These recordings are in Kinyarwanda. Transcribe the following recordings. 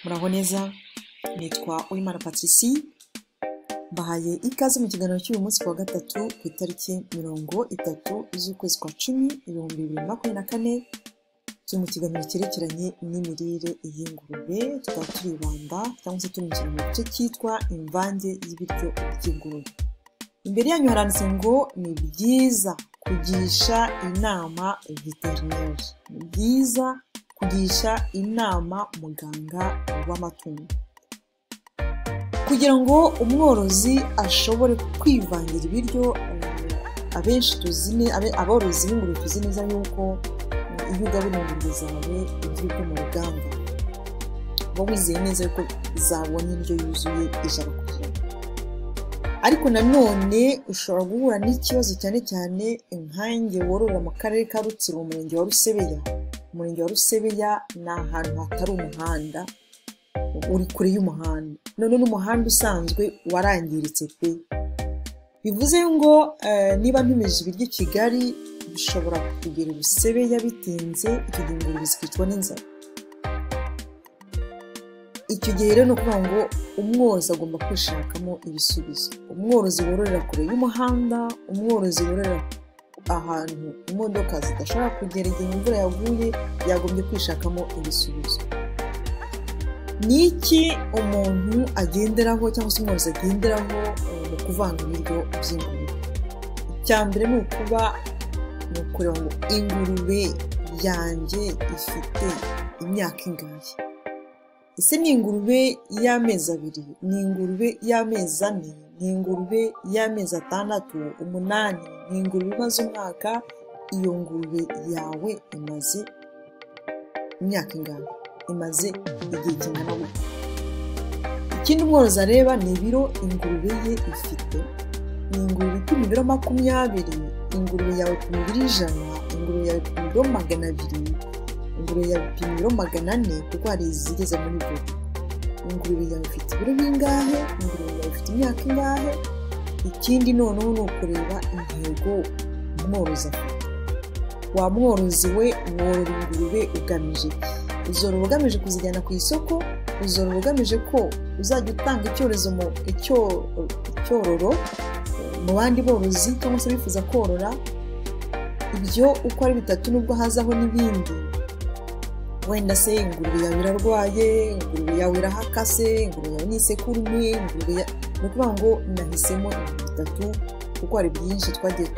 Muraho neza, nitwa Uwimana Patricie, mbahaye ikaze mu kiganiro cy'uyu munsi wa gatatu ku itariki 30 z'ukwezi kwa 10, 2024, turi mu kiganiro cyerekeranye n'imirire y'ingurube. Tukaba turibanda cyangwa se turinjira mu gice cyitwa imvange y'ibiryo by'ingurube. Imbere yanyu haranditse ngo ni byiza kugisha inama veterineri. Ni byiza kugisha inama muganga w'amatungo kugira ngo umworozi ashobore kwivangira ibiryo. Abenshi tuzine aborozi b'ingurube tuzi neza yuko iyo ugaburira ingurube zawe ibiryo mu ruganda uba wizeye neza yuko zabonye indyo yuzuye ijana ku ijana. Ariko nanone ushobora guhura n'ikibazo cyane cyane inkange worora mu karere ka Rutsiro, umurenge wa Rusebeya. Umurenge wa Rusebeya ni ahantu hatari umuhanda, uri kure y'umuhanda, none n'umuhanda usanzwe warangiritse pe. Bivuze ngo niba ntumeje ibiryo i Kigali bishobora kugera i Rusebeya bitinze, icyo gihe ingurube zikicwa n'inzara. Icyo gihe rero ni ukuvuga ngo umworozi agomba kwishakamo ibisubizo. Umworozi wororera kure y'umuhanda, umworozi wororera ahantu imodoka zidashobora kugera igihe imvura yaguye, yagombye kwishakamo ibisubizo. Ni iki umuntu agenderaho cyangwa se umworozi agenderaho mu kuvanga ibiryo by'ingurube? Icya mbere ni ukureba ngo ingurube yanjye ifite imyaka ingahe. Ese ni ingurube y'amezi 2, ni ingurube y'amezi 4, ni ingurube y'amezi 6, 8, ni ingurube imaze umwaka? Iyo ngurube yawe imaze imyaka ingahe? Imaze igihe kingana gute? Ikindi umworozi areba ni ibiro ingurube ye ifite. Ni ingurube ipima ibiro 20, ingurube yawe ipima ibiro 100, ingurube yawe ipima ibiro 200, ingurube yawe ipima ibiro 400, kuko hari izigeze muri byo. Ingurube yawe ifite ibiro bingahe? Ingurube yawe ifite imyaka ingahe? Ikindi noneho ni ukureba intego umworozi afite. Wa mworozi we worora ingurube ugamije iki? Uzorora ugamije kuzijyana ku isoko? Uzorora ugamije ko uzajya utanga icyororo mu bandi borozi cyangwa se bifuza korora? Ibyo uko ari bitatu nubwo hazaho n'ibindi. Wenda se ingurube yawe irarwaye, ingurube yawe irahakase, ingurube yawe ni isekurume, ni ukuvuga ngo nahisemo ibintu bitatu kuko hari byinshi twagiye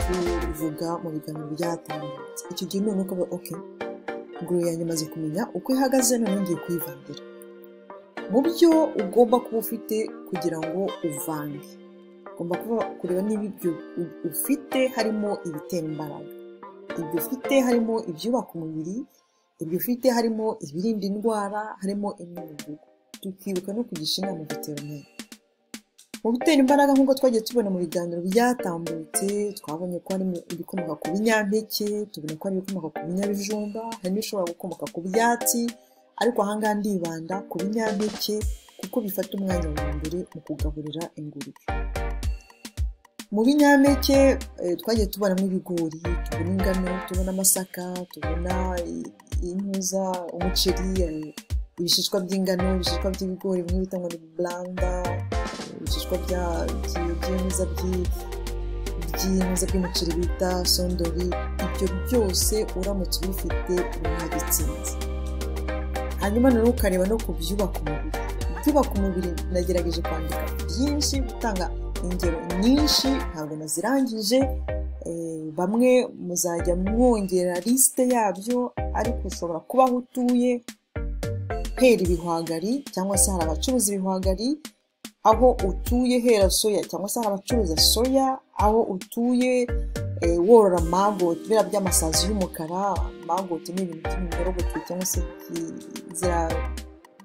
tuvuga mu biganiro byatambutse. Icyo gihe none ukaba ingurube yanjye maze kumenya uko ihagaze, none ngiye kuyivangira. Mu byo ugomba kuba ufite kugira ngo uvange, ugomba kureba niba ibyo ufite harimo ibitera imbaraga, ibyo ufite harimo ibyubaka umubiri, ibyo ufite harimo ibirinda indwara, harimo imyunyungugu. Tukibuka no kugisha inama veterineri. Mu bitera imbaraga nk'uko twagiye tubona mu biganiro byatambutse, twabonye ko harimo ibikomoka ku binyampeke, tubona ko hari ibikomoka ku binyabijumba, hari n'ibishobora gukomoka ku byatsi, ariko ahangaha ndibanda ku binyampeke kuko bifata umwanya wa mbere mu kugaburira ingurube. Mu binyampeke twagiye tubonamo ibigori, tubona ingano, tubona amasaka, tubona umuceri, ibishishwa by'ingano, ibishishwa by'ibigori bimwe bita ngo ni blanda, ibishishwa by'umuceri bita sondori. Ibyo byose uramutse ubifite uragitsinze. Hanyuma noneho ukareba no ku byubaka umubiri. Ibyubaka umubiri nagerageje kwandika byinshi, gutanga ingero nyinshi, ntabwo nazirangije. Bamwe muzajya mwongera lisite yabyo, ariko ushobora kuba aho utuye hera ibihwagari, cyangwa se hari abacuruza ibihwagari. Aho utuye hera soya, cyangwa se hari abacuruza soya. Aho utuye worora magoti, biriya by'amasazi y'umukara. Magoti ni ibintu by'iminyorogoto cyangwa se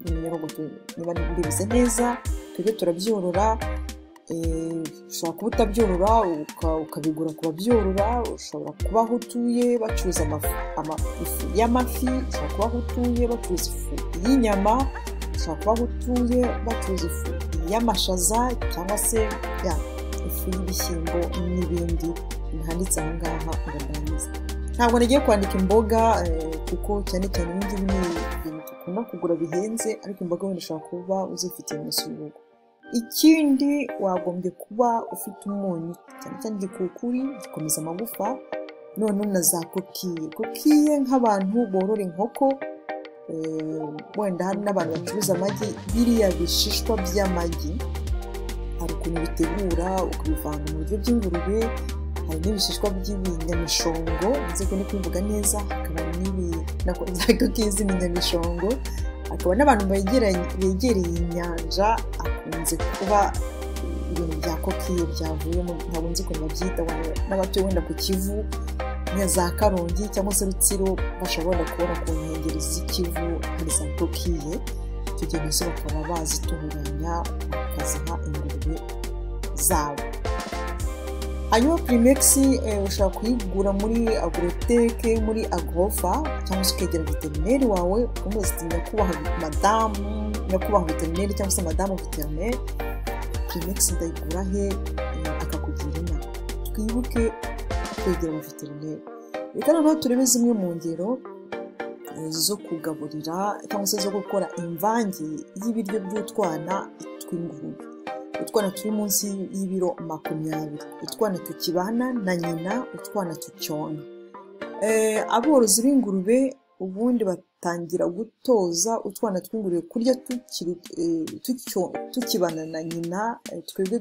iminyorogoto, niba mbivuze neza. Twebwe turabyorora. Ushobora kuba utabyorora ukabigura ku babyorora. Ushobora kuba aho utuye bacuruza ifu y'amafi, ushobora kuba aho utuye bacuruza ifu y'inyama, ushobora kuba aho utuye bacuruza ifu y'amashaza cyangwa se ifu y'ibishyimbo n'ibindi bihanditse aha ngaha ngo ndangize. Ntabwo nagiye kwandika imboga kuko cyane cyane ibingibi ni ibintu ukunda kugura bihenze, ariko imboga wenda ushobora kuba uzifitiye munsi y'urugo. Ikindi wagombye kuba ufite umunyu, cyane cyane igikukuri gikomeza amagufa, none na za kokiye nk'abantu borora inkoko, wenda hari n'abantu bacuruza amagi, biriya bishishwa by'amagi hari ukuntu bitegura ukabivanga mu biryo by'ingurube. Hari n'ibishishwa by'ibinyamishongo, nzi ko ni kubivuga neza, hakaba kokiye z'ibinyamishongo, hakaba n'abantu begereye inyanja akunze kuba ibintu bya kokiye byavuyemo, ntabwo nzi ukuntu babyita, n'abatuye wenda ku Kivu nka za Karongi cyangwa se Rutsiro bashobora kubona ku nkengero z'ikivu hari za kokiye, icyo gihe nazo bakaba bazitunganya bakaziha ingurube zabo. Hanyuma Primex ushobora kuyigura muri Agrotech, muri Agrofa, cyangwa se ukegera veterineri wawe ukamubaza uti nyakubahwa veterineri cyangwa se madamu veterineri, Primex ndayigura he, akakugira inama. Twibuke kwegera veterineri. Reka noneho turebe zimwe mu ngero zo kugaburira cyangwa se zo gukora imvange y'ibiryo by'utwana tw'ingurube. Utwana turi munsi y'ibiro 20, utwana tukibana na nyina, utwana tucyonka. Aborozi b'ingurube ubundi batangira gutoza utwana tw'ingurube kurya tukibana na nyina. Twebwe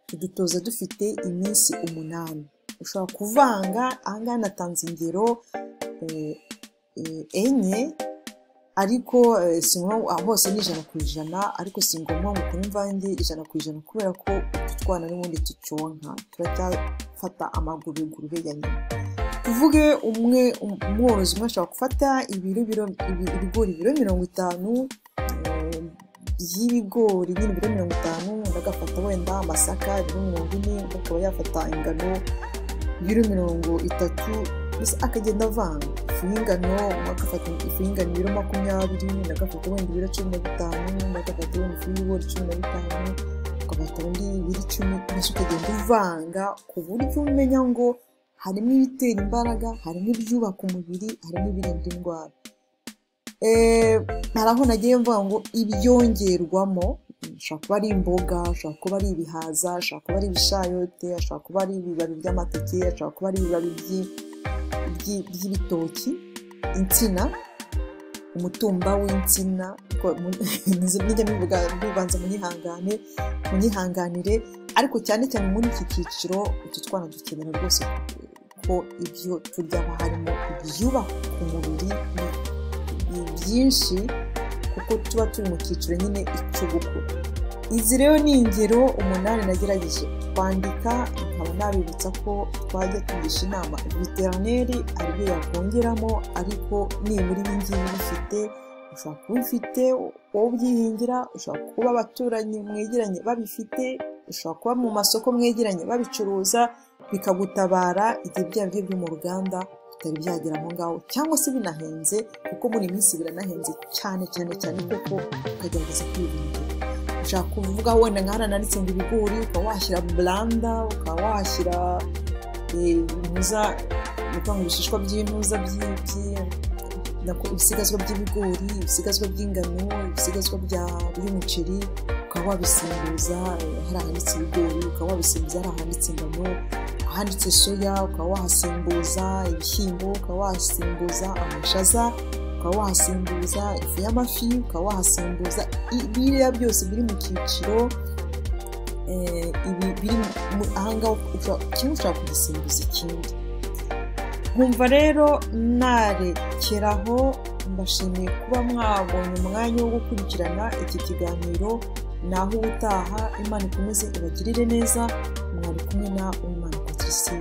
tudutoza dufite iminsi 8. Ushobora kuvanga, ahangaha natanze ingero enye, ariko hose ni 100%, ariko si ngombwa ngo ukore imvange 100% kubera ko utwana n'ubundi tucyonka, turacyafata amagurugurube ya nyina. Tuvuge umworozi umwe ashobora gufata ibigori ibiro 50 y'ibigori, nyine ibiro 50, agafata wenda amasaka ibiro 40, akaba yafata ingano ibiro 30, mbese akagenda avanga ifu y'ingano, agafata ifu y'ingano ibiro 20, agafata wenda ibiro 15, agafata wenda ifu y'ibigori 15, agafata wenda ibiro 10, mbese ukagenda uvanga ku buryo umenya ngo harimo ibitera imbaraga, harimo ibyubaka umubiri, harimo ibirinda indwara. Haraho nagiye mvuga ngo ibyongerwamo, ashobora kuba ari imboga, ashobora kuba ari ibihaza, ashobora kuba ari ibishayote, ashobora kuba ari ibibabi by'amateke, ashobora kuba ari ibibabi by'ibitoki, insina, umutumba w'insina, nijya bibanza munyihanganire, ariko cyane cyane muri iki cyiciro utu twana dukenera rwose ko ibyo turyaho harimo ibyubaka umubiri byinshi, kuko tuba turi mu cyiciro nyine cyo gukura. Izi rero ni ingero 8 nagerageje kwandika, nkaba nabibutsa ko twajya tugisha inama veterineri aribyo yakongeramo, ariko ni muri bingibi bifite, ushobora kuba ufite wowe ubyihingira, ushobora kuba abaturanyi mwegeranye babifite, ushobora kuba mu masoko mwegeranye babicuruza, bikagutabara igihe bya biryo byo mu ruganda bitari byagera aho ngaho, cyangwa se binahenze, kuko muri minsi biranahenze cyane kuko ukagerageza kwirinda. Ushaka kuvuga wenda nk'ahana nanditse ngo ibigori, ukaba washyira blanda, ukaba washyira ibishishwa by'intuza ibisigazwa by'ibigori, ibisigazwa by'ingano, ibisigazwa by'umuceri, ukaba wabisimbuza hari ahanditse ibigori, ukaba wabisimbuza hari ahanditse ingano, ahanditse soya ukaba wahasimbuza ibishyimbo, ukaba wahasimbuza amashaza, ukaba wahasimbuza ifu y'amafi, ukaba wahasimbuza biriya byose biri mu cyiciro biri ahangaho, kimwe ushobora kugisimbuza ikindi. Nkumva rero narekeraho, mbashimiye kuba mwabonye umwanya wo gukurikirana iki kiganiro. Naho ubutaha, Imana ikomeze ibagirire neza. Mwari kumwe na Uwimana Patricie.